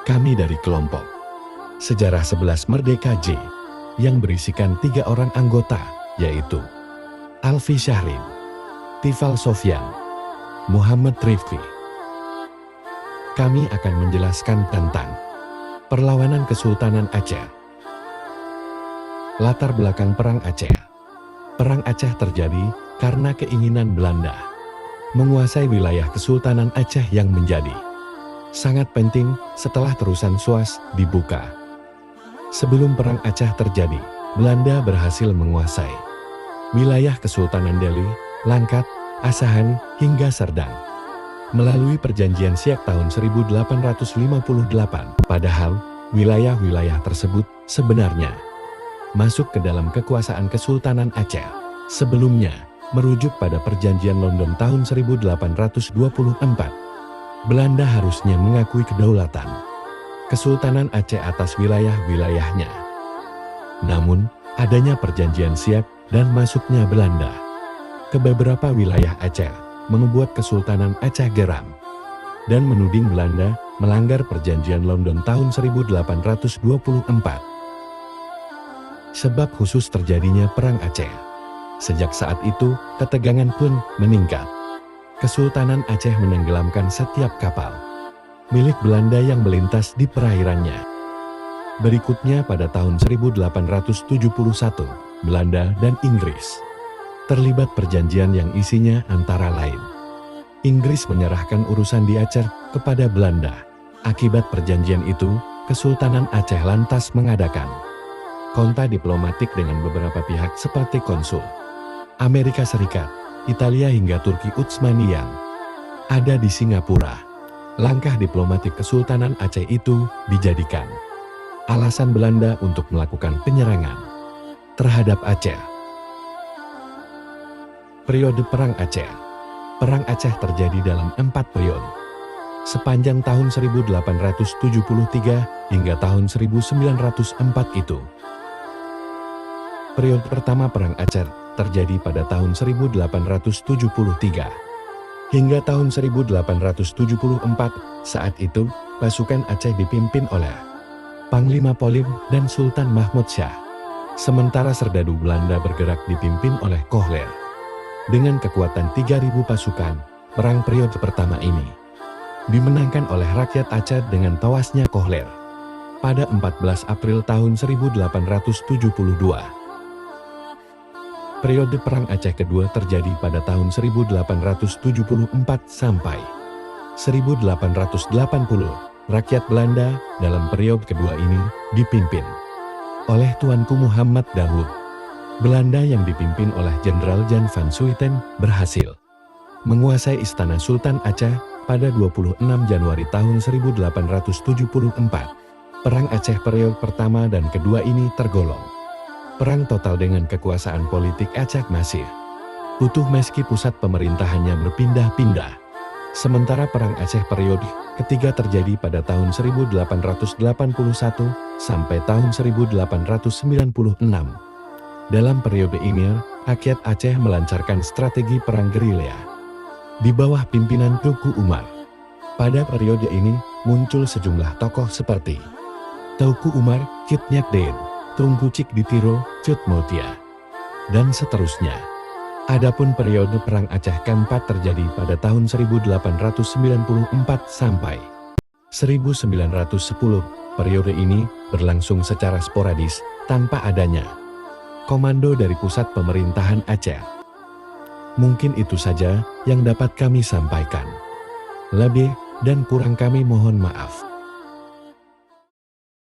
Kami dari kelompok Sejarah 11 Merdeka J yang berisikan 3 orang anggota, yaitu Alfi Syahrin, Tifal Sofyan, Muhammad Rifki. Kami akan menjelaskan tentang perlawanan Kesultanan Aceh. Latar belakang Perang Aceh. Perang Aceh terjadi karena keinginan Belanda menguasai wilayah Kesultanan Aceh yang menjadi sangat penting setelah terusan Suas dibuka. Sebelum Perang Aceh terjadi, Belanda berhasil menguasai wilayah Kesultanan Delhi, Langkat, Asahan, hingga Serdang melalui Perjanjian Siak tahun 1858. Padahal, wilayah-wilayah tersebut sebenarnya masuk ke dalam kekuasaan Kesultanan Aceh. Sebelumnya, merujuk pada Perjanjian London tahun 1824, Belanda harusnya mengakui kedaulatan Kesultanan Aceh atas wilayah-wilayahnya. Namun, adanya Perjanjian Siak dan masuknya Belanda ke beberapa wilayah Aceh membuat Kesultanan Aceh geram dan menuding Belanda melanggar Perjanjian London tahun 1824. Sebab khusus terjadinya Perang Aceh. Sejak saat itu, ketegangan pun meningkat. Kesultanan Aceh menenggelamkan setiap kapal milik Belanda yang melintas di perairannya. Berikutnya pada tahun 1871, Belanda dan Inggris terlibat perjanjian yang isinya antara lain Inggris menyerahkan urusan di Aceh kepada Belanda. Akibat perjanjian itu, Kesultanan Aceh lantas mengadakan kontak diplomatik dengan beberapa pihak seperti konsul Amerika Serikat, Italia hingga Turki Utsmani yang ada di Singapura. Langkah diplomatik Kesultanan Aceh itu dijadikan alasan Belanda untuk melakukan penyerangan terhadap Aceh. Periode Perang Aceh. Perang Aceh terjadi dalam 4 periode, sepanjang tahun 1873 hingga tahun 1904 itu. Periode pertama Perang Aceh terjadi pada tahun 1873 hingga tahun 1874. Saat itu, pasukan Aceh dipimpin oleh Panglima Polim dan Sultan Mahmud Shah. Sementara serdadu Belanda bergerak dipimpin oleh Kohler. Dengan kekuatan 3.000 pasukan, perang periode pertama ini dimenangkan oleh rakyat Aceh dengan tewasnya Kohler pada 14 April tahun 1872. Periode Perang Aceh kedua terjadi pada tahun 1874 sampai 1880. Rakyat Belanda dalam periode kedua ini dipimpin oleh Tuanku Muhammad Daud. Belanda yang dipimpin oleh Jenderal Jan van Suiten berhasil menguasai Istana Sultan Aceh pada 26 Januari tahun 1874. Perang Aceh periode pertama dan kedua ini tergolong perang total dengan kekuasaan politik Aceh masih utuh meski pusat pemerintahannya berpindah-pindah. Sementara Perang Aceh periode ketiga terjadi pada tahun 1881 sampai tahun 1896. Dalam periode ini, rakyat Aceh melancarkan strategi perang gerilya di bawah pimpinan Teuku Umar. Pada periode ini, muncul sejumlah tokoh seperti Teuku Umar, Kit Nyakden, Tungku Cik Ditiro, Cut Motia, dan seterusnya. Adapun periode Perang Aceh keempat terjadi pada tahun 1894 sampai 1910. Periode ini berlangsung secara sporadis, tanpa adanya komando dari pusat pemerintahan Aceh. Mungkin itu saja yang dapat kami sampaikan. Lebih dan kurang kami mohon maaf.